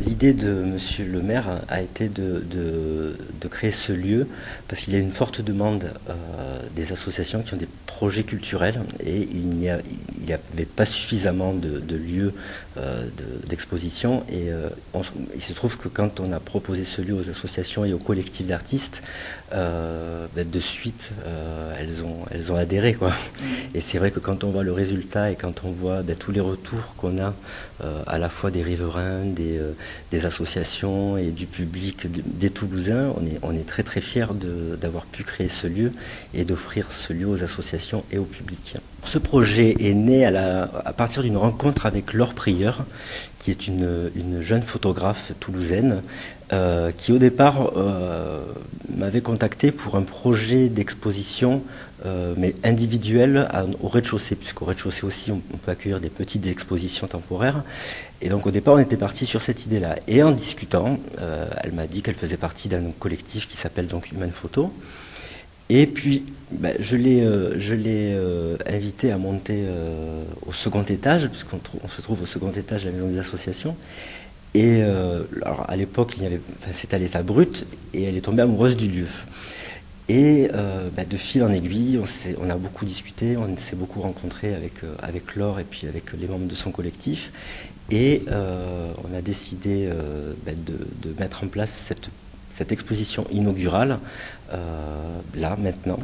l'idée de Monsieur le maire a été de créer ce lieu parce qu'il y a une forte demande des associations qui ont des projets culturels et il n'y avait pas suffisamment de lieux d'exposition et il se trouve que quand on a proposé ce lieu aux associations et aux collectifs d'artistes, de suite elles ont adhéré quoi. Et c'est vrai que quand on voit le résultat et quand on voit tous les retours qu'on a à la fois des riverains, des associations et du public des Toulousains, on est très très fiers d'avoir pu créer ce lieu et d'offrir ce lieu aux associations et au public. Ce projet est né à partir d'une rencontre avec Laure Prieur, qui est une jeune photographe toulousaine, qui au départ m'avait contacté pour un projet d'exposition mais individuel au rez-de-chaussée, puisqu'au rez-de-chaussée aussi on peut accueillir des petites expositions temporaires. Et donc au départ on était parti sur cette idée-là. Et en discutant, elle m'a dit qu'elle faisait partie d'un collectif qui s'appelle donc Human Photo. Et puis je l'ai invité à monter au second étage, puisqu'on se trouve au second étage de la maison des associations. Et alors à l'époque, c'était à l'état brut, et elle est tombée amoureuse du lieu. Et de fil en aiguille, on a beaucoup discuté, on s'est beaucoup rencontré avec Laure et puis avec les membres de son collectif. Et on a décidé de mettre en place cette exposition inaugurale, là, maintenant.